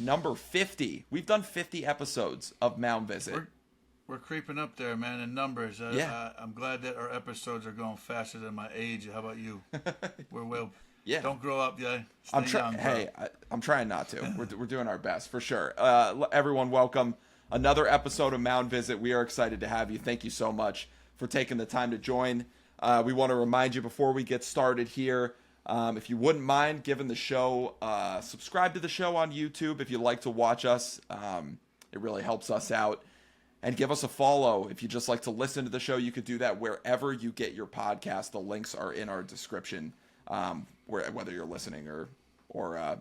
number 50. We've done 50 episodes of Mound Visit. We're creeping up there, man, in numbers. I'm glad that our episodes are going faster than my age. How about you? Yeah. Don't grow up, yeah. I'm trying not to. We're doing our best for sure. Everyone, welcome another episode of Mound Visit. We are excited to have you. Thank you so much for taking the time to join. We want to remind you before we get started here, if you wouldn't mind giving the show, subscribe to the show on YouTube if you like to watch us. It really helps us out. And give us a follow. If you just like to listen to the show, you could do that wherever you get your podcast. The links are in our description, whether you're listening or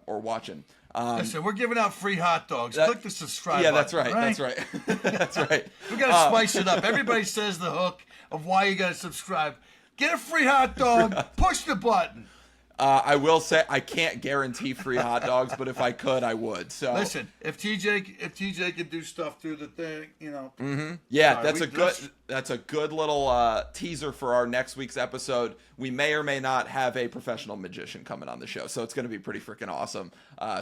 watching. Listen, we're giving out free hot dogs. Click the subscribe button. That's right. That's right. That's right. We got to spice it up. Everybody says the hook of why you got to subscribe. Get a free hot dog. Push the button. I will say I can't guarantee free hot dogs, but if I could, I would. So listen, if TJ could do stuff through the thing, you know. Mm-hmm. Yeah, that's a good little teaser for our next week's episode. We may or may not have a professional magician coming on the show, so it's going to be pretty freaking awesome.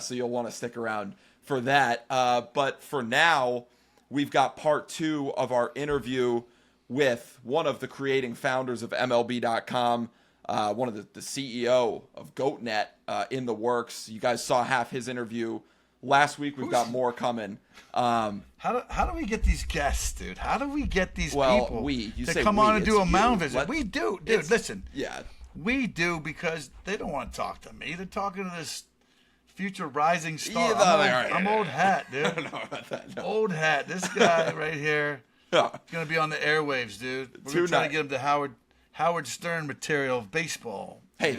So you'll want to stick around for that. But for now, we've got part 2 of our interview with one of the creating founders of MLB.com. One of the CEO of GoatNet in the works. You guys saw half his interview last week. We've got more coming. How do we get these guests, dude? How do we get these people to come on and do a Mound Visit? We do, dude. Listen. Yeah. We do because they don't want to talk to me. They're talking to this future rising star. I'm old hat, dude. I don't know about that. No. Old hat. This guy right here is going to be on the airwaves, dude. We're going to try to get him to Howard Stern material of baseball. Hey, you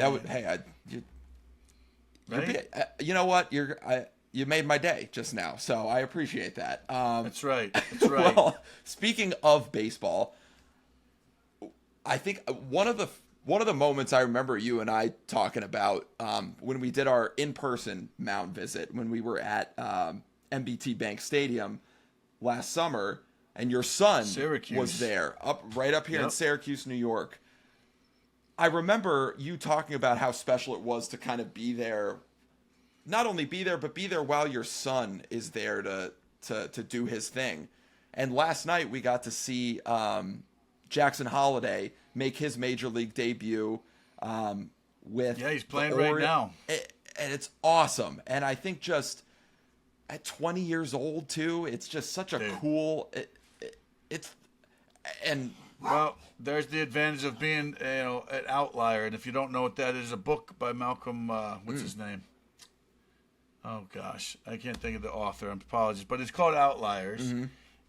know what? You made my day just now, so I appreciate that. That's right. That's right. Well, speaking of baseball, I think one of the moments I remember you and I talking about when we did our in-person Mound Visit when we were at MBT Bank Stadium last summer, and your son was there right up here in Syracuse, New York. I remember you talking about how special it was to kind of be there, not only be there, but be there while your son is there to do his thing. And last night we got to see Jackson Holliday make his major league debut with he's playing right now. And it's awesome. And I think just at 20 years old too, it's just such a cool Well, there's the advantage of being, an outlier, and if you don't know what that is, a book by Malcolm. What's his name? Oh gosh, I can't think of the author. I apologize, but it's called Outliers,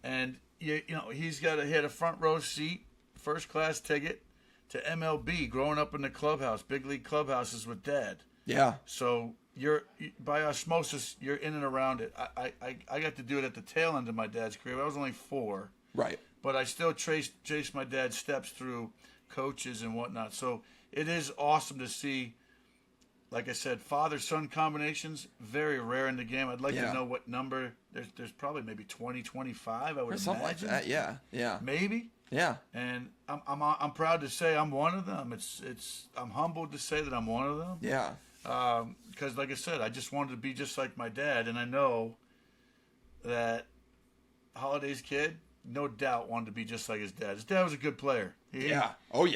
and he had a front row seat, first class ticket to MLB. Growing up in the clubhouse, big league clubhouses with Dad. Yeah. So you're by osmosis, you're in and around it. I got to do it at the tail end of my dad's career. I was only 4. Right. But I still chased my dad's steps through coaches and whatnot. So it is awesome to see, like I said, father-son combinations, very rare in the game. I'd like to know what number. There's probably maybe 20, 25, I would imagine. Something like that, yeah. Maybe. Yeah. And I'm proud to say I'm one of them. I'm humbled to say that I'm one of them. Yeah. Because, like I said, I just wanted to be just like my dad. And I know that Holliday's kid, no doubt, wanted to be just like his dad. His dad was a good player. He was.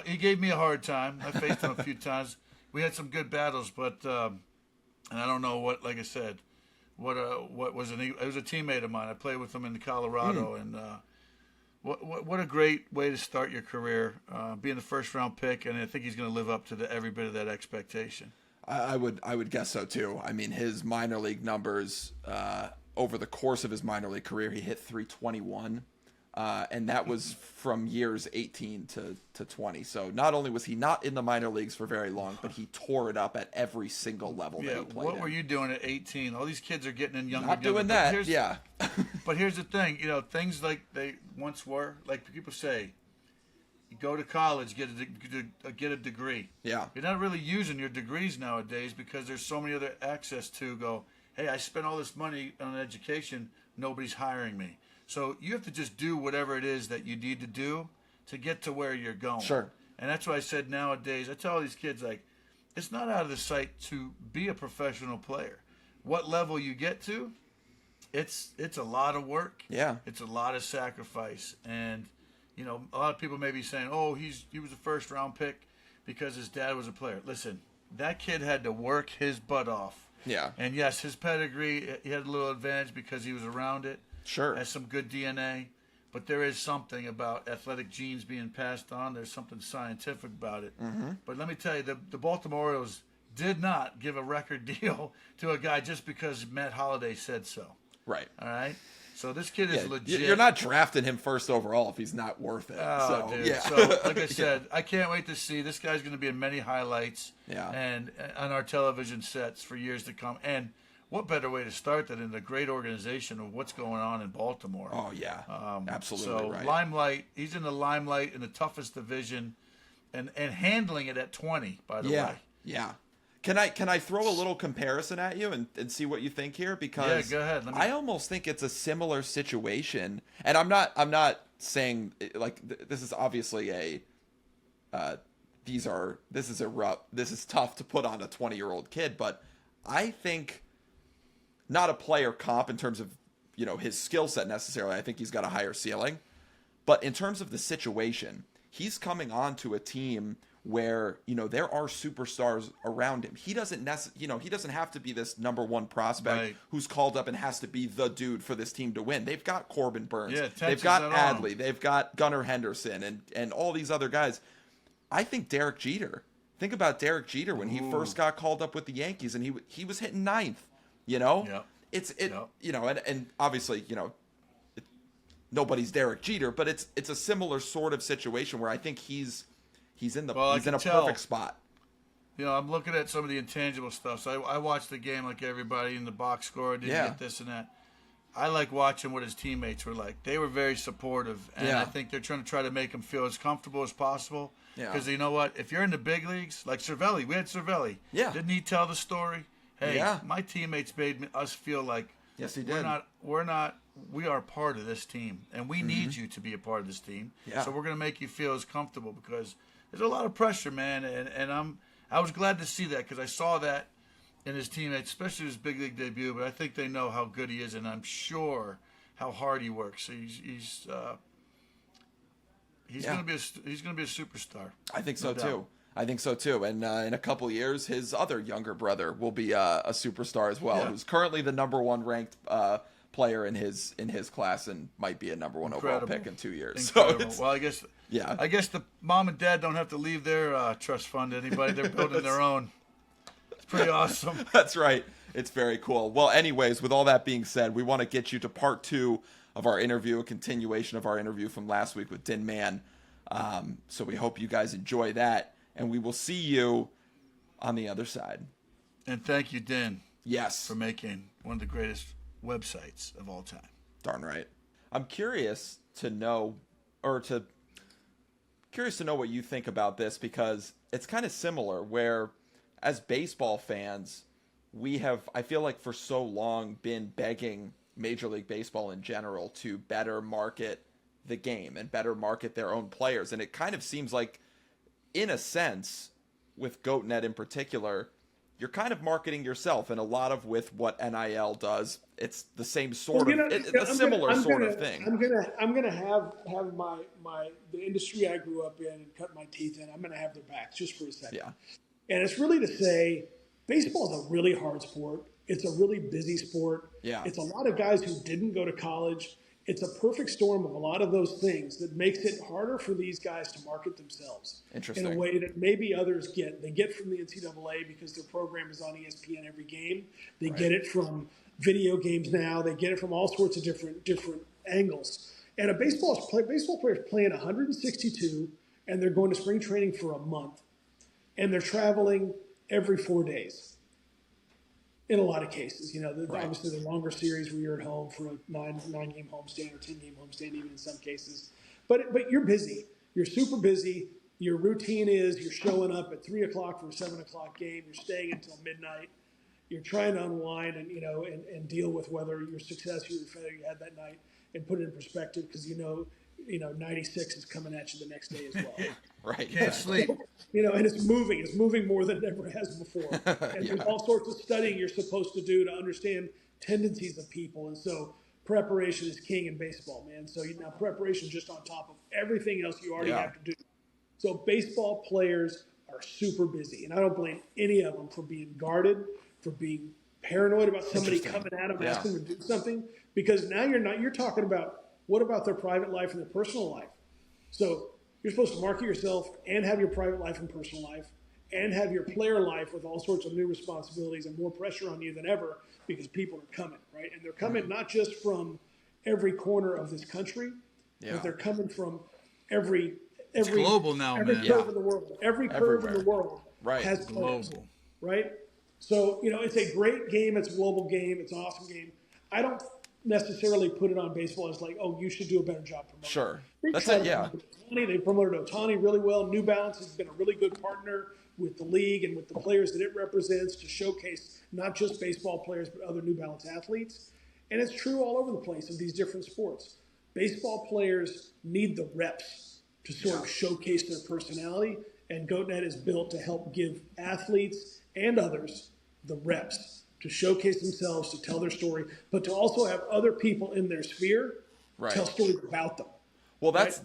He gave me a hard time. I faced him a few times. We had some good battles, but and I don't know what. Like I said, what was it was a teammate of mine. I played with him in Colorado, and what a great way to start your career, being the first round pick, and I think he's going to live up to every bit of that expectation. I would guess so too. I mean, his minor league numbers. Over the course of his minor league career, he hit 321, and that was from years 18 to 20. So not only was he not in the minor leagues for very long, but he tore it up at every single level that he played what were you doing at 18? All these kids are getting in younger. Not doing that, But here's the thing, things like they once were, like people say, you go to college, get a degree. Yeah. You're not really using your degrees nowadays because there's so many other access to go, hey, I spent all this money on education, nobody's hiring me. So you have to just do whatever it is that you need to do to get to where you're going. Sure. And that's why I said nowadays, I tell all these kids, like, it's not out of the sight to be a professional player. what level you get to, it's a lot of work. Yeah. It's a lot of sacrifice. And, you know, a lot of people may be saying, oh, he was a first round pick because his dad was a player. Listen, that kid had to work his butt off. Yeah. And yes, his pedigree, he had a little advantage because he was around it. Sure. Has some good DNA. But there is something about athletic genes being passed on. There's something scientific about it. Mm-hmm. But let me tell you, the Baltimore Orioles did not give a record deal to a guy just because Matt Holliday said so. Right. All right? So this kid is legit. You're not drafting him first overall if he's not worth it. Oh, so, dude. Yeah. So, like I said, I can't wait to see. This guy's going to be in many highlights and on our television sets for years to come. And what better way to start than in the great organization of what's going on in Baltimore? Oh, yeah. Absolutely so right. Limelight, he's in the limelight in the toughest division and handling it at 20, by the way. Yeah. Can I throw a little comparison at you and see what you think here? Because go ahead. I almost think it's a similar situation. And I'm not saying like this is obviously this is tough to put on a 20-year-old kid, but I think not a player comp in terms of, you know, his skill set necessarily. I think he's got a higher ceiling. But in terms of the situation, he's coming on to a team where, you know, there are superstars around him. He doesn't he doesn't have to be this number one prospect who's called up and has to be the dude for this team to win. They've got Corbin Burns. They've got Adley. They've got Gunnar Henderson and all these other guys. I think Derek Jeter. Think about Derek Jeter when he first got called up with the Yankees and he was hitting ninth. You know, you know, and obviously, you know, nobody's Derek Jeter, but it's a similar sort of situation where I think he's in a perfect spot. You know, I'm looking at some of the intangible stuff. So I watched the game like everybody in the box score, didn't get this and that. I like watching what his teammates were like. They were very supportive, and I think they're trying to make him feel as comfortable as possible. Because you know what? If you're in the big leagues, like Cervelli, we had Cervelli. Didn't he tell the story? Hey, my teammates made us feel like yes, he did. We are part of this team, and we need you to be a part of this team. So we're going to make you feel as comfortable because there's a lot of pressure, man. And I was glad to see that because I saw that in his teammates, especially his big league debut. But I think they know how good he is, and I'm sure how hard he works. So he's going to be a superstar. I think so too. I think so too. And in a couple of years, his other younger brother will be a superstar as well, who's currently the number one ranked player in his class and might be a number one overall pick in 2 years. Incredible. So well, I guess the mom and dad don't have to leave their trust fund to anybody. They're building their own. It's pretty awesome. That's right. It's very cool. Well, anyways, with all that being said, we want to get you to part 2 of our interview, a continuation of our interview from last week with Din Man. So we hope you guys enjoy that. And we will see you on the other side. And thank you, Din. Yes. For making one of the greatest websites of all time. Darn right. I'm curious to know what you think about this because it's kind of similar where as baseball fans, we have, I feel like for so long been begging Major League Baseball in general to better market the game and better market their own players. And it kind of seems like, in a sense, with GoatNet in particular, you're kind of marketing yourself, and a lot of with what NIL does, it's the same sort of thing. I'm gonna have the industry I grew up in and cut my teeth in. I'm gonna have their backs just for a second. Yeah. And it's really to say, baseball is a really hard sport. It's a really busy sport. Yeah. It's a lot of guys who didn't go to college. It's a perfect storm of a lot of those things that makes it harder for these guys to market themselves in a way that maybe others get. They get from the NCAA because their program is on ESPN every game. They get it from video games now. They get it from all sorts of different angles. And baseball player is playing 162, and they're going to spring training for a month, and they're traveling every 4 days. In a lot of cases, you know, obviously the longer series where you're at home for a nine-game homestand or 10-game homestand, even in some cases. But you're busy. You're super busy. Your routine is you're showing up at 3 o'clock for a 7 o'clock game. You're staying until midnight. You're trying to unwind and deal with whether your success or your failure you had that night and put it in perspective because, you know, 96 is coming at you the next day as well. Right. Can't sleep. And it's moving more than it ever has before. And there's all sorts of studying you're supposed to do to understand tendencies of people. And so preparation is king in baseball, man. So now preparation just on top of everything else you already have to do. So baseball players are super busy, and I don't blame any of them for being guarded, for being paranoid about somebody coming at them, asking them to do something, because now you're talking about what about their private life and their personal life. So you're supposed to market yourself and have your private life and personal life and have your player life with all sorts of new responsibilities and more pressure on you than ever because people are coming, right? And they're coming not just from every corner of this country, but they're coming from every it's global now, every man. curve in the world. Every curve in the world has global. players, right? So, it's a great game. It's a global game. It's an awesome game. I don't necessarily put it on baseball as like, oh, you should do a better job promoting. Sure. That's it, yeah. They promoted Ohtani really well. New Balance has been a really good partner with the league and with the players that it represents to showcase not just baseball players, but other New Balance athletes. And it's true all over the place of these different sports. Baseball players need the reps to sort of showcase their personality, and GoatNet is built to help give athletes and others the reps to showcase themselves, to tell their story, but to also have other people in their sphere tell stories about them. Well, that's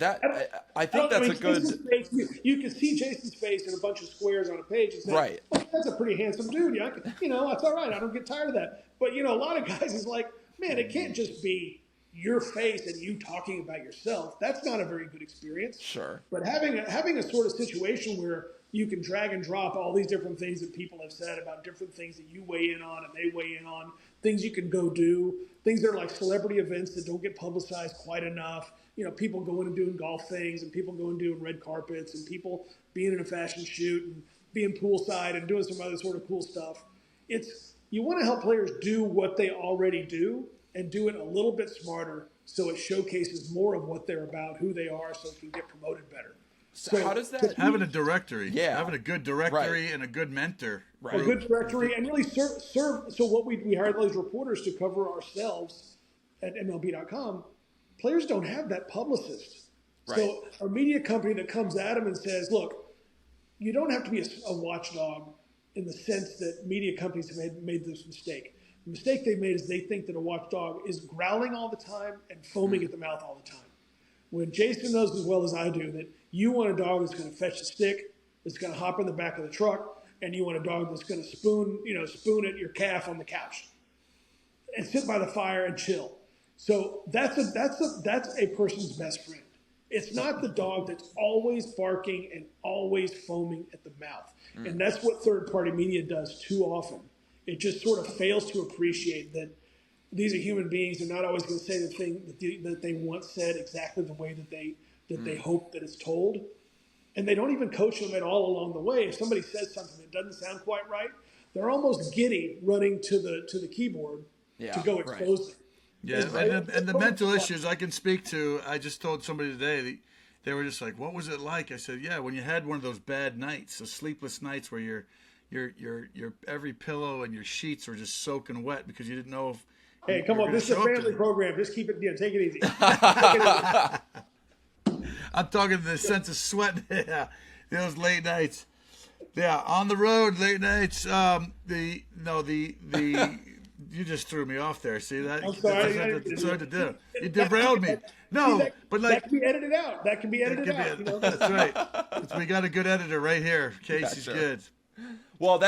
I think that's a good. Face, you can see Jason's face in a bunch of squares on a page and say, well, that's a pretty handsome dude. Yeah, that's all right. I don't get tired of that. But a lot of guys is like, man, it can't just be your face and you talking about yourself. That's not a very good experience. Sure. But having a sort of situation where you can drag and drop all these different things that people have said about different things that you weigh in on and they weigh in on, things you can go do, things that are like celebrity events that don't get publicized quite enough. People going and doing golf things and people going and doing red carpets and people being in a fashion shoot and being poolside and doing some other sort of cool stuff. You want to help players do what they already do and do it a little bit smarter so it showcases more of what they're about, who they are, so it can get promoted better. So how does that... Having a directory. Yeah. Having a good directory and a good mentor. Right. A good directory and really serve. So what we hired those reporters to cover ourselves at MLB.com. Players don't have that publicist. Right. So a media company that comes at them and says, look, you don't have to be a watchdog in the sense that media companies have made this mistake. The mistake they made is they think that a watchdog is growling all the time and foaming at the mouth all the time. When Jason knows as well as I do that you want a dog that's going to fetch the stick, that's going to hop in the back of the truck, and you want a dog that's going to spoon at your calf on the couch and sit by the fire and chill. So that's a person's best friend. It's not the dog that's always barking and always foaming at the mouth. And that's what third-party media does too often. It just sort of fails to appreciate that these are human beings. They're not always going to say the thing that they once said exactly the way that they hope that it's told. And they don't even coach them at all along the way. If somebody says something that doesn't sound quite right, they're almost giddy running to the keyboard to go expose them. Yeah, and the mental issues I can speak to. I just told somebody today, they were just like, "What was it like?" I said, "Yeah, when you had one of those bad nights, those sleepless nights where your every pillow and your sheets were just soaking wet because you didn't know if." Hey, come on! This is a family program. Just keep it. Take it easy. I'm talking the sense of sweat. Yeah, those late nights. Yeah, on the road, late nights. You just threw me off there. See that? I'm sorry. That's hard to do. You derailed me. No, but like that can be edited out. That can be edited out. That's right. We got a good editor right here. Casey's good. Well,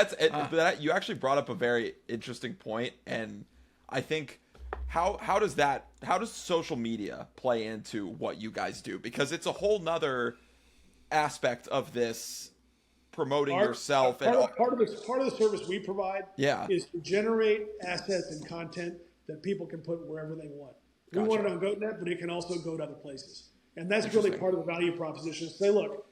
you actually brought up a very interesting point, and I think how does social media play into what you guys do? Because it's a whole nother aspect of this. Promoting yourself part of the service we provide is to generate assets and content that people can put wherever they want. We want it on GoatNet, but it can also go to other places. And that's really part of the value proposition. Say, look,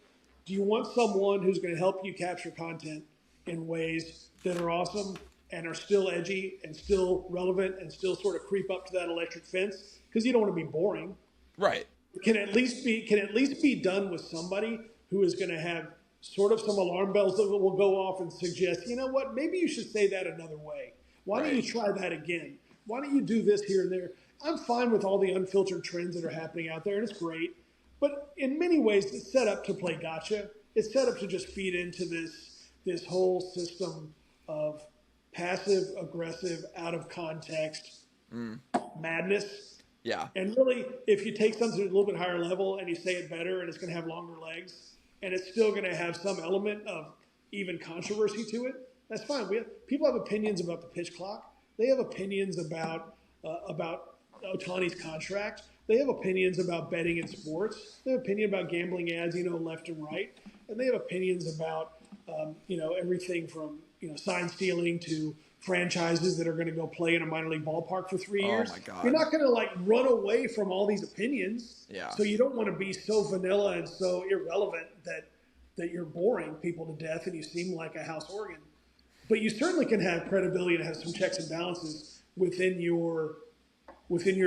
do you want someone who's going to help you capture content in ways that are awesome and are still edgy and still relevant and still sort of creep up to that electric fence? Because you don't want to be boring. Right. Can at least be done with somebody who is going to have sort of some alarm bells that will go off and suggest, you know what, maybe you should say that another way. Why don't you try that again? Why don't you do this here and there? I'm fine with all the unfiltered trends that are happening out there, and it's great. But in many ways, it's set up to play gotcha. It's set up to just feed into this whole system of passive, aggressive, out of context madness. Yeah. And really, if you take something to a little bit higher level and you say it better, and it's going to have longer legs, and it's still going to have some element of even controversy to it, that's fine. People have opinions about the pitch clock. They have opinions about Ohtani's contract. They have opinions about betting in sports. They have opinion about gambling ads, left and right. And they have opinions about, everything from, sign stealing to franchises that are going to go play in a minor league ballpark for 3 years. Oh, my God. You're not going to, run away from all these opinions. Yeah. So you don't want to be so vanilla and so irrelevant that you're boring people to death and you seem like a house organ. But you certainly can have credibility and have some checks and balances within your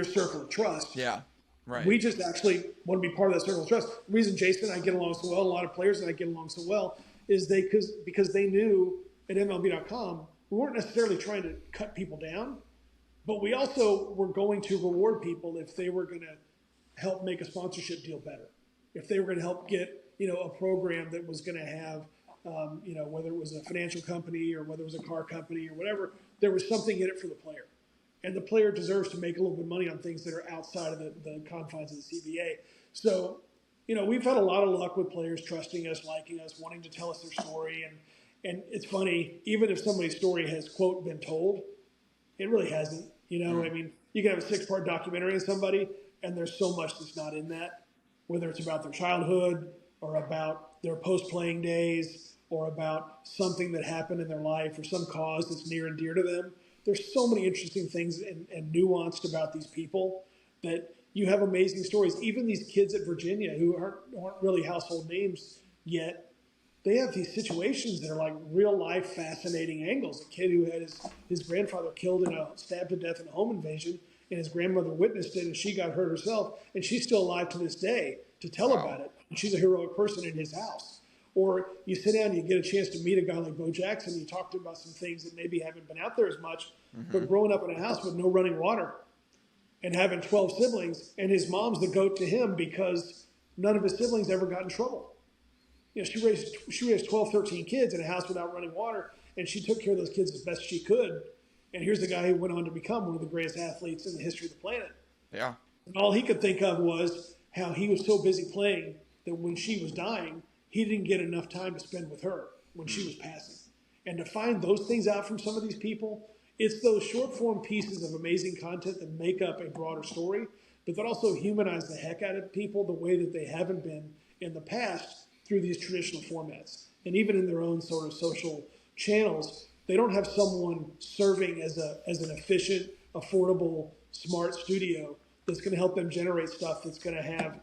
circle of trust. Yeah, right. We just actually want to be part of that circle of trust. The reason Jason and I get along so well, a lot of players and I get along so well, is because they knew at MLB.com we weren't necessarily trying to cut people down, but we also were going to reward people if they were going to help make a sponsorship deal better, if they were going to help get a program that was going to have whether it was a financial company or whether it was a car company or whatever, there was something in it for the player. And the player deserves to make a little bit of money on things that are outside of the confines of the CBA. So, we've had a lot of luck with players trusting us, liking us, wanting to tell us their story. And it's funny, even if somebody's story has, quote, been told, it really hasn't. I mean, you can have a 6-part documentary on somebody, and there's so much that's not in that, whether it's about their childhood or about their post-playing days or about something that happened in their life or some cause that's near and dear to them. There's so many interesting things and nuanced about these people that you have amazing stories. Even these kids at Virginia who aren't really household names yet, they have these situations that are like real life fascinating angles. A kid who had his grandfather stabbed to death in a home invasion, and his grandmother witnessed it, and she got hurt herself, and she's still alive to this day to tell about it. And she's a heroic person in his house. Or you sit down and you get a chance to meet a guy like Bo Jackson. You talk to him about some things that maybe haven't been out there as much, but growing up in a house with no running water and having 12 siblings, and his mom's the goat to him because none of his siblings ever got in trouble. She raised 12, 13 kids in a house without running water, and she took care of those kids as best she could. And here's the guy who went on to become one of the greatest athletes in the history of the planet. Yeah. And all he could think of was how he was so busy playing that when she was dying, he didn't get enough time to spend with her when she was passing. And to find those things out from some of these people, it's those short form pieces of amazing content that make up a broader story, but that also humanize the heck out of people the way that they haven't been in the past through these traditional formats. And even in their own sort of social channels, they don't have someone serving as an efficient, affordable, smart studio that's going to help them generate stuff that's going to have,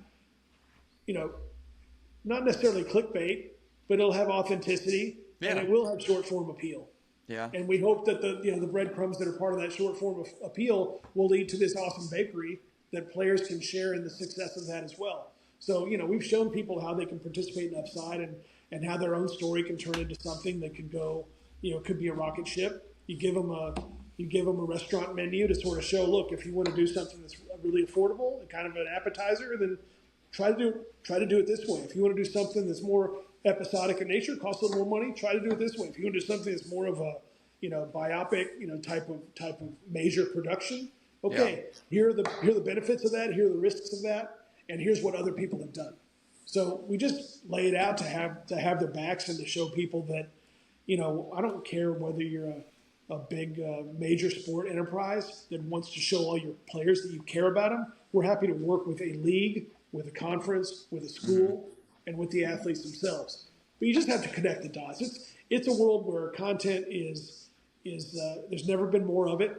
not necessarily clickbait, but it'll have authenticity and it will have short form appeal. Yeah. And we hope that the breadcrumbs that are part of that short form of appeal will lead to this awesome bakery that players can share in the success of that as well. So, we've shown people how they can participate in upside and how their own story can turn into something that could go, could be a rocket ship. You give them a restaurant menu to sort of show, look, if you want to do something that's really affordable and kind of an appetizer, then try to do it this way. If you want to do something that's more episodic in nature, costs a little more money, try to do it this way. If you want to do something that's more of a, biopic, type of major production, okay, here are the benefits of that, here are the risks of that, and here's what other people have done. So we just lay it out to have their backs and to show people that, I don't care whether you're a big major sport enterprise that wants to show all your players that you care about them. We're happy to work with a league, with a conference, with a school, and with the athletes themselves. But you just have to connect the dots. It's a world where content is there's never been more of it.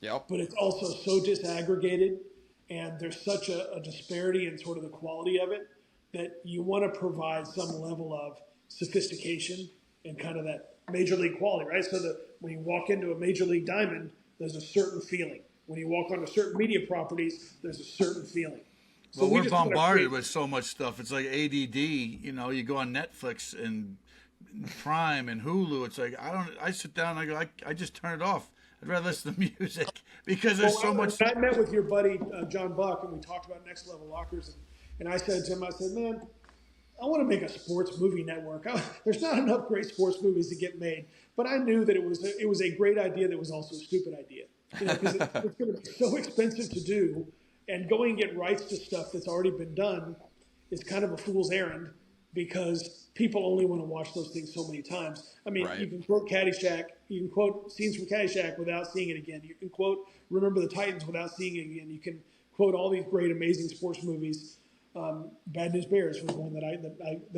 Yep. But it's also so disaggregated, and there's such a disparity in sort of the quality of it that you want to provide some level of sophistication and kind of that major league quality, right? So that when you walk into a major league diamond, there's a certain feeling. When you walk onto certain media properties, there's a certain feeling. So well, we're bombarded with so much stuff. It's like ADD. You go on Netflix and Prime and Hulu. It's like I sit down and I just turn it off. I'd rather listen to music because there's so much. I met with your buddy John Buck and we talked about Next Level Lockers, And I said to him, I said, man, I want to make a sports movie network. There's not enough great sports movies to get made, but I knew that it was a great idea that was also a stupid idea. Because it's going to be so expensive to do, and going and get rights to stuff that's already been done is kind of a fool's errand because people only want to watch those things so many times. I mean, Right. you can quote Caddyshack, you can quote scenes from Caddyshack without seeing it again. You can quote Remember the Titans without seeing it again. You can quote all these great, amazing sports movies. Bad News Bears was one that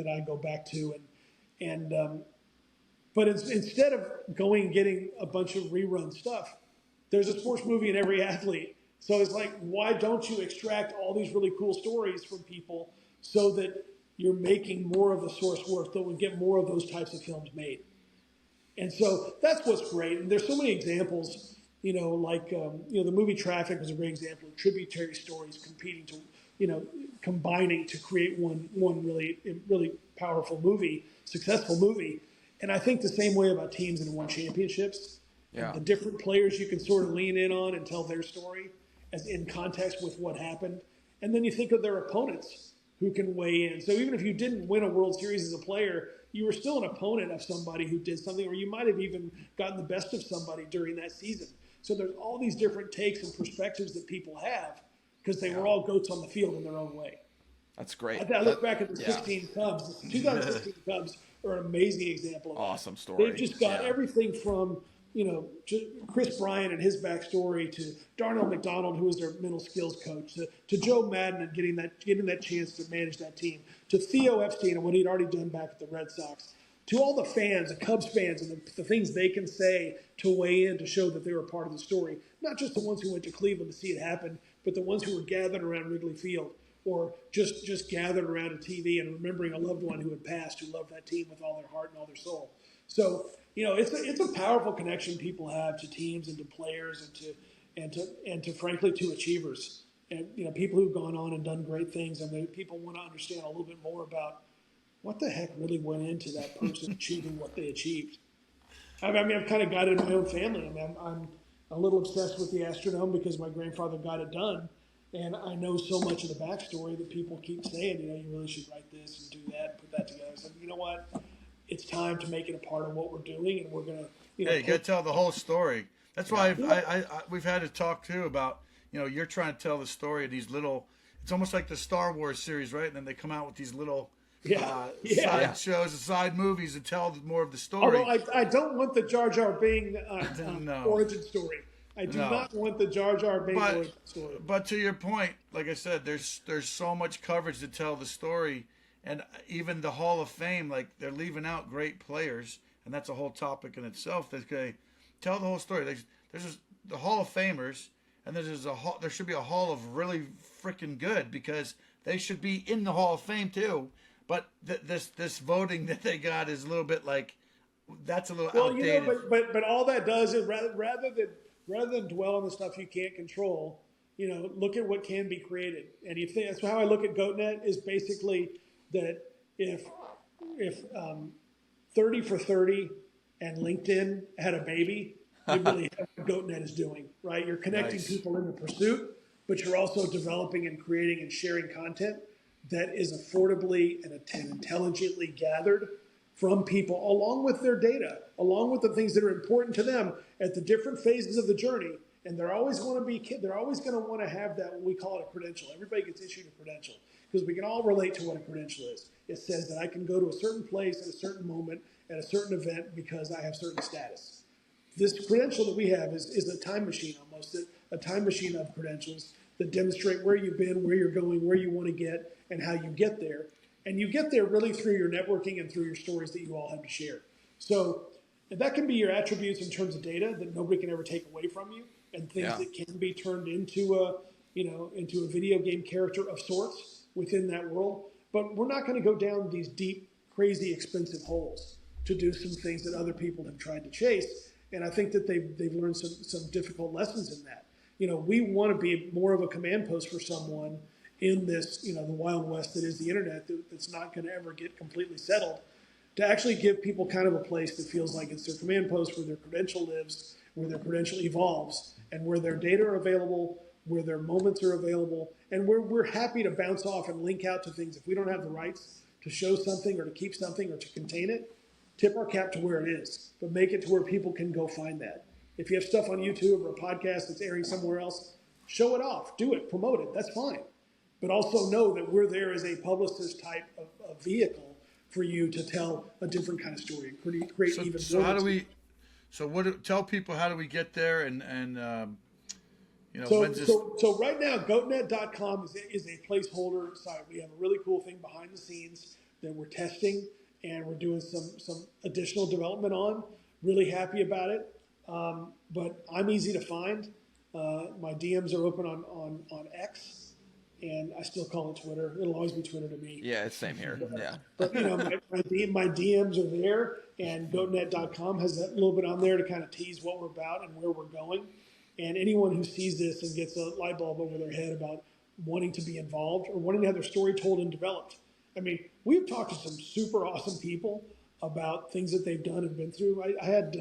I go back to, but instead of going and getting a bunch of rerun stuff, there's a sports movie in every athlete. So it's like, why don't you extract all these really cool stories from people so that you're making more of the source worth, that we get more of those types of films made? And so that's what's great. And there's so many examples, like the movie Traffic was a great example of tributary stories competing to, combining to create one really powerful movie, successful movie. And I think the same way about teams that won championships. Yeah. The different players you can sort of lean in on and tell their story as in context with what happened. And then you think of their opponents who can weigh in. So even if you didn't win a World Series as a player, you were still an opponent of somebody who did something, or you might have even gotten the best of somebody during that season. So there's all these different takes and perspectives that people have because they were all goats on the field in their own way. That's great. I look back at the 16 Cubs. The 2016 Cubs are an amazing example of that. Awesome story. They've just got everything from Chris Bryant and his backstory to Darnell McDonald, who was their mental skills coach, to Joe Madden and getting that chance to manage that team, to Theo Epstein and what he'd already done back at the Red Sox, to all the fans, the Cubs fans, and the things they can say to weigh in to show that they were part of the story. Not just the ones who went to Cleveland to see it happen, but the ones who were gathered around Wrigley Field or just gathered around a TV and remembering a loved one who had passed, who loved that team with all their heart and all their soul. So, it's a powerful connection people have to teams and to players and to frankly to achievers and people who've gone on and done great things, and people want to understand a little bit more about what the heck really went into that person achieving what they achieved. I mean, I've kind of got it in my own family. I mean, I'm a little obsessed with the Astrodome because my grandfather got it done, and I know so much of the backstory that people keep saying, you really should write this and do that and put that together. So you know what? It's time to make it a part of what we're doing, and we're gonna. You got to tell the whole story. That's why we've had to talk too about you're trying to tell the story of these little. It's almost like the Star Wars series, right? And then they come out with these little side shows and side movies and tell more of the story. Although I don't want the Jar Jar Bing origin story. I do not want the Jar Jar Bing origin story. But to your point, like I said, there's so much coverage to tell the story. And even the Hall of Fame, like they're leaving out great players, and that's a whole topic in itself. They tell the whole story. There's the Hall of Famers, and there should be a Hall of really freaking good because they should be in the Hall of Fame too. But this voting that they got is a little bit like that's a little outdated. But all that does is rather than dwell on the stuff you can't control, look at what can be created. And that's how I look at GoatNet is basically that if 30 for 30 and LinkedIn had a baby, you really have what GoatNet is doing, right? You're connecting people in the pursuit, but you're also developing and creating and sharing content that is affordably and intelligently gathered from people along with their data, along with the things that are important to them at the different phases of the journey. And they're always going to want to have that, what we call it a credential. Everybody gets issued a credential because we can all relate to what a credential is. It says that I can go to a certain place at a certain moment at a certain event because I have certain status. This credential that we have is a time machine almost, a time machine of credentials that demonstrate where you've been, where you're going, where you want to get, and how you get there. And you get there really through your networking and through your stories that you all have to share. So that can be your attributes in terms of data that nobody can ever take away from you, and things that can be turned into a video game character of sorts within that world. But we're not going to go down these deep, crazy, expensive holes to do some things that other people have tried to chase. And I think that they've learned some difficult lessons in that. We want to be more of a command post for someone in this, the Wild West that is the internet that's not going to ever get completely settled, to actually give people kind of a place that feels like it's their command post where their credential lives, where their credential evolves, and where their data are available, where their moments are available, and we're happy to bounce off and link out to things. If we don't have the rights to show something or to keep something or to contain it, tip our cap to where it is, but make it to where people can go find that. If you have stuff on YouTube or a podcast that's airing somewhere else, show it off, do it, promote it, that's fine. But also know that we're there as a publicist type of vehicle for you to tell a different kind of story and create even more. So how do we, tell people how do we get there and you know, so right now, goatnet.com is a placeholder site. We have a really cool thing behind the scenes that we're testing and we're doing some additional development on. Really happy about it. But I'm easy to find. My DMs are open on X, and I still call it Twitter. It'll always be Twitter to me. Yeah, it's same here. Yeah. But you know, my DMs are there, and goatnet.com has that little bit on there to kind of tease what we're about and where we're going. And anyone who sees this and gets a light bulb over their head about wanting to be involved or wanting to have their story told and developed. I mean, we've talked to some super awesome people about things that they've done and been through. I had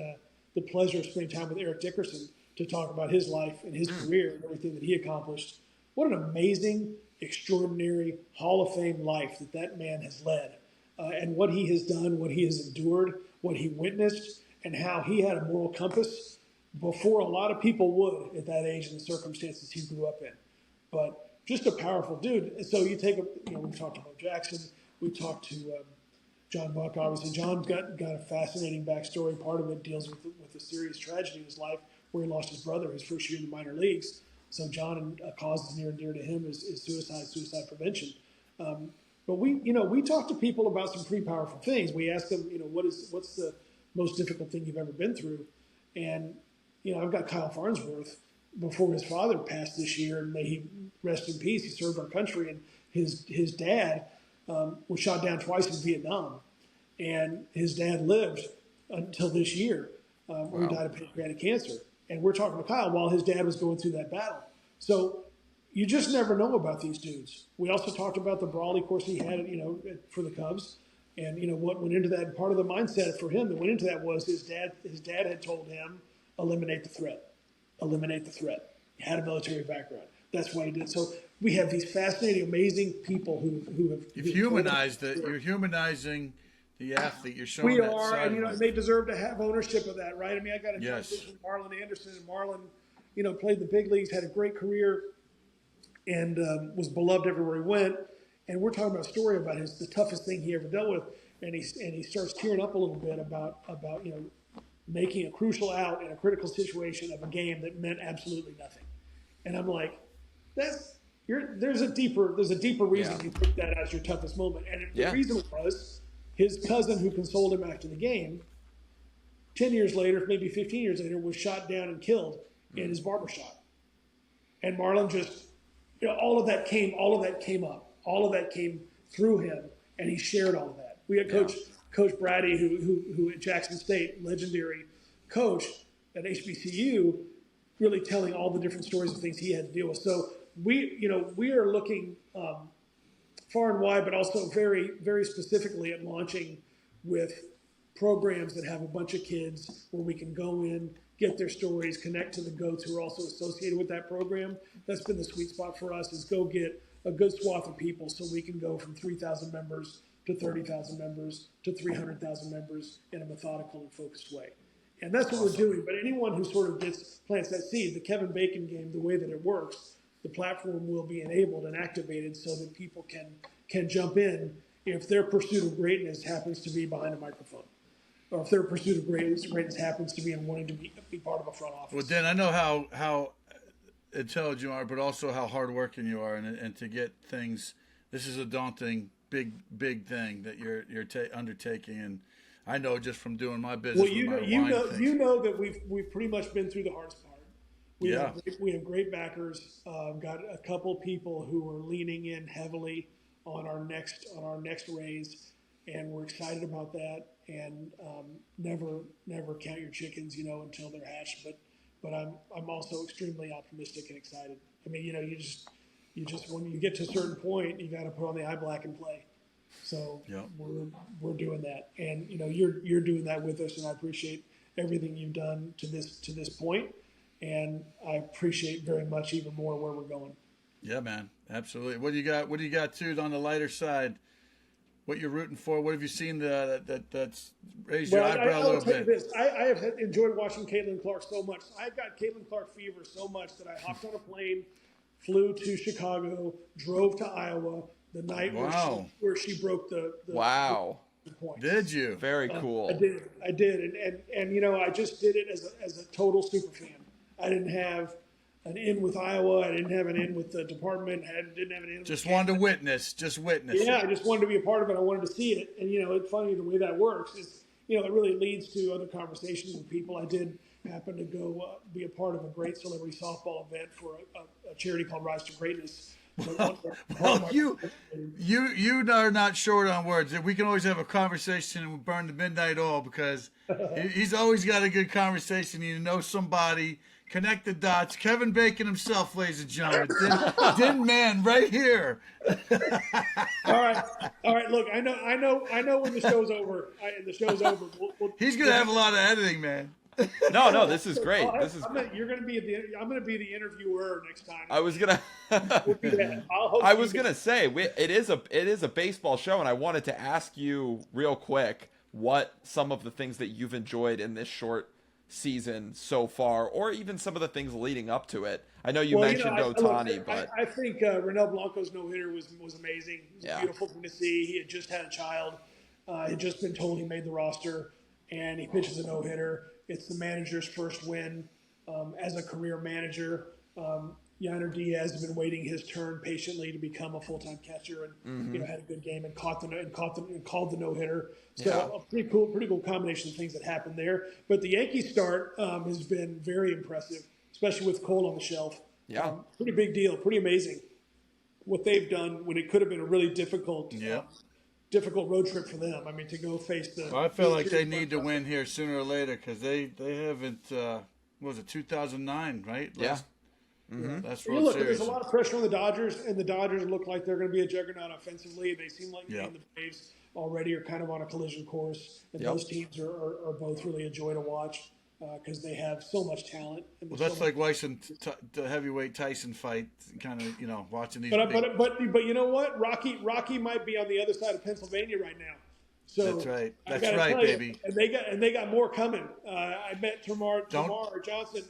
the pleasure of spending time with Eric Dickerson to talk about his life and his career and everything that he accomplished. What an amazing, extraordinary Hall of Fame life that man has led. And what he has done, what he has endured, what he witnessed, and how he had a moral compass before a lot of people would at that age and the circumstances he grew up in. But just a powerful dude. And so you take we've talked to Bo Jackson, we talked to John Buck, obviously. John's got a fascinating backstory. Part of it deals with a serious tragedy in his life where he lost his brother his first year in the minor leagues. So John, a cause that's near and dear to him is suicide prevention. But we talk to people about some pretty powerful things. We ask them, what's the most difficult thing you've ever been through? And I've got Kyle Farnsworth before his father passed this year, and may he rest in peace. He served our country, and his dad was shot down twice in Vietnam, and his dad lived until this year, where he died of pancreatic cancer. And we're talking to Kyle while his dad was going through that battle. So you just never know about these dudes. We also talked about the Brawley course he had, for the Cubs, and what went into that. And part of the mindset for him that went into that was his dad had told him, eliminate the threat. Eliminate the threat. He had a military background. That's why he did. So we have these fascinating, amazing people who have. You're humanizing the athlete. You're showing we that are, side and they deserve to have ownership of that, right? I mean, I got a conversation with Marlon Anderson, and Marlon, played the big leagues, had a great career, and was beloved everywhere he went. And we're talking about a story about the toughest thing he ever dealt with, and he starts tearing up a little bit about making a crucial out in a critical situation of a game that meant absolutely nothing. And I'm like, there's a deeper reason you picked that as your toughest moment. And the reason was his cousin who consoled him after the game, 10 years later, maybe 15 years later, was shot down and killed in his barbershop. And Marlon just, all of that came up. All of that came through him, and he shared all of that. We had Coach Brady, who at Jackson State, legendary coach at HBCU, really telling all the different stories of things he had to deal with. So we are looking far and wide, but also very, very specifically at launching with programs that have a bunch of kids where we can go in, get their stories, connect to the GOATs who are also associated with that program. That's been the sweet spot for us, is go get a good swath of people so we can go from 3,000 members to 30,000 members to 300,000 members in a methodical and focused way. And that's what we're doing. But anyone who sort of plants that seed, the Kevin Bacon game, the way that it works, the platform will be enabled and activated so that people can jump in if their pursuit of greatness happens to be behind a microphone, or if their pursuit of greatness happens to be in wanting to be part of a front office. Well, Dan, I know how intelligent you are, but also how hardworking you are, and to get things. This is a daunting, big thing that you're undertaking, and I know just from doing my business. Well, you know that we've pretty much been through the hardest part. We have great backers. Got a couple people who are leaning in heavily on our next raise, and we're excited about that. And never count your chickens, until they're hatched. But I'm also extremely optimistic and excited. I mean, you just when you get to a certain point, you got to put on the eye black and play. So we're doing that, and you're doing that with us, and I appreciate everything you've done to this point. and I appreciate very much even more where we're going. Yeah, man, absolutely. What do you got? What do you got too on the lighter side? What you're rooting for? What have you seen that's raised your eyebrow a little bit? I have enjoyed watching Caitlin Clark so much. I got Caitlin Clark fever so much that I hopped on a plane, flew to Chicago, drove to Iowa the night where she broke the points. Did you? Very cool. I did, and you know, I just did it as a total super fan. I didn't have an in with Iowa. I didn't have an in with the department. I didn't have an in. Just wanted to witness. Yeah, I just wanted to be a part of it. I wanted to see it, and you know, it's funny the way that works is, you know, it really leads to other conversations with people. I did happen to go be a part of a great celebrity softball event for a charity called Rise to Greatness. Well, you are not short on words. We can always have a conversation and burn the midnight oil because he's always got a good conversation. You know somebody, connect the dots. Kevin Bacon himself, ladies and gentlemen, Din Man, right here. All right. Look, I know when the show's over. He's gonna have a lot of editing, man. No, this is great. You're going to be I'm going to be the interviewer next time. I was gonna say it is a baseball show, and I wanted to ask you real quick what some of the things that you've enjoyed in this short season so far, or even some of the things leading up to it. I know you mentioned Ohtani, but I think Renel Blanco's no-hitter was amazing. It was a beautiful thing to see. He had just had a child. He had just been told he made the roster, and he pitches a no-hitter. It's the manager's first win as a career manager. Yainer Diaz has been waiting his turn patiently to become a full-time catcher, and you know, had a good game and called the no-hitter. So a pretty cool combination of things that happened there. But the Yankees start has been very impressive, especially with Cole on the shelf. Yeah, pretty big deal, pretty amazing what they've done when it could have been a really difficult road trip for them. I mean, to go face the. Well, I feel like they need to win here sooner or later because they haven't. What was it, 2009, right? That's World look, Series. there's a lot of pressure on the Dodgers, and the Dodgers look like they're going to be a juggernaut offensively. They seem like the Braves already are kind of on a collision course, and those teams are both really a joy to watch because they have so much talent. And well, that's like watching the heavyweight Tyson fight, kind of, you know, watching these. But you know what? Rocky might be on the other side of Pennsylvania right now. So that's right. That's right, baby. And they got more coming. I met Tamar Johnson.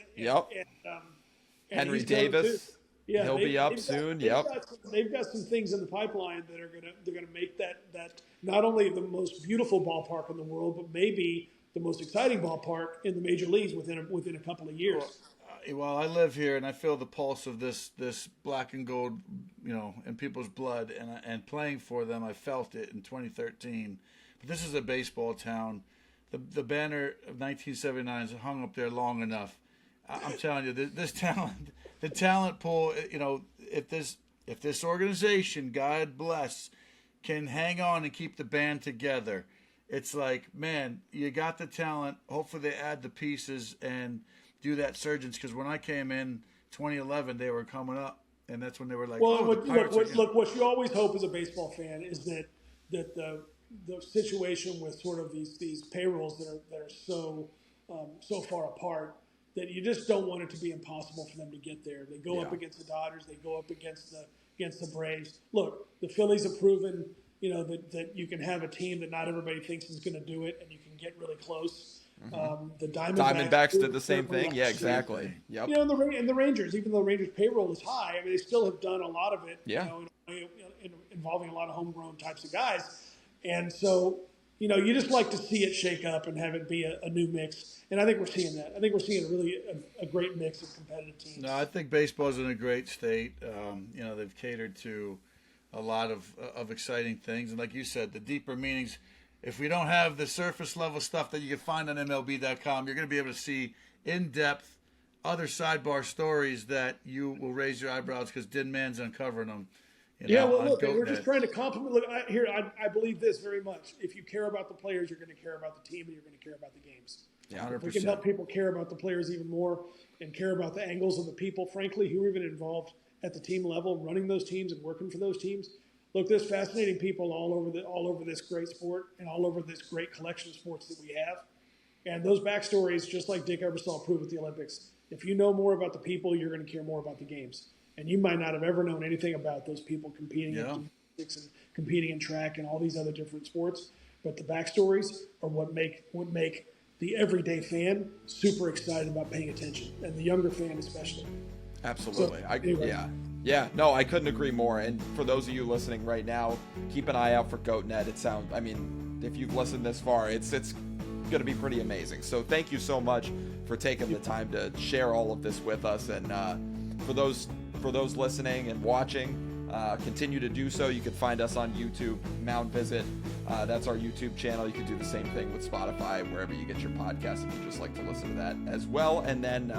And Henry Davis. Yeah, he'll be up soon. They've got some things in the pipeline that are gonna make that not only the most beautiful ballpark in the world, but maybe the most exciting ballpark in the major leagues within a couple of years. Well, I live here and I feel the pulse of this black and gold, you know, in people's blood, and playing for them. I felt it in 2013. But this is a baseball town. The banner of 1979 is hung up there long enough. I'm telling you, this talent, the talent pool. You know, if this organization, God bless, can hang on and keep the band together, it's like, man, you got the talent. Hopefully, they add the pieces and do that surgence. Because when I came in 2011, they were coming up, and that's when they were like, well, look, what you always hope as a baseball fan is that the situation with sort of these payrolls that are so far apart, that you just don't want it to be impossible for them to get there. They go up against the Dodgers. They go up against the Braves. Look, the Phillies have proven, you know, that you can have a team that not everybody thinks is going to do it, and you can get really close. The Diamondbacks did the same thing. Yeah, exactly. Yep. You know, and the Rangers, even though Rangers payroll is high, I mean, they still have done a lot of it. Yeah. You know, involving a lot of homegrown types of guys, and so, you know, you just like to see it shake up and have it be a new mix. And I think we're seeing that. I think we're seeing a great mix of competitive teams. No, I think baseball's in a great state. You know, they've catered to a lot of exciting things. And like you said, the deeper meanings, if we don't have the surface level stuff that you can find on MLB.com, you're going to be able to see in-depth other sidebar stories that you will raise your eyebrows because Din Man's uncovering them. Well, look, we're just trying to compliment. Look, I believe this very much. If you care about the players, you're going to care about the team, and you're going to care about the games. Yeah, 100%. If we can help people care about the players even more and care about the angles of the people, frankly, who are even involved at the team level, running those teams and working for those teams. Look, there's fascinating people all over this great sport and all over this great collection of sports that we have. And those backstories, just like Dick Ebersol proved at the Olympics, If you know more about the people, you're going to care more about the games. And you might not have ever known anything about those people competing in gymnastics and competing in track and all these other different sports. But the backstories are what make the everyday fan super excited about paying attention, and the younger fan especially. Absolutely. So, anyway. Yeah, no, I couldn't agree more. And for those of you listening right now, keep an eye out for GoatNet. If you've listened this far, it's going to be pretty amazing. So thank you so much for taking the time to share all of this with us. And for those listening and watching, continue to do so. You can find us on YouTube, Mound Visit. That's our YouTube channel. You can do the same thing with Spotify, wherever you get your podcasts, if you just like to listen to that as well. And then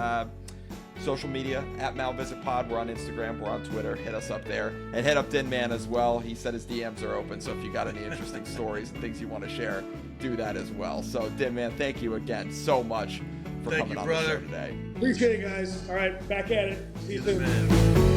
social media, at Mound Visit Pod. We're on Instagram. We're on Twitter. Hit us up there. And hit up Din Man as well. He said his DMs are open, so if you got any interesting stories and things you want to share, do that as well. So, Din Man, thank you again so much for coming on the show today. Appreciate it, guys. All right, back at it. See you soon.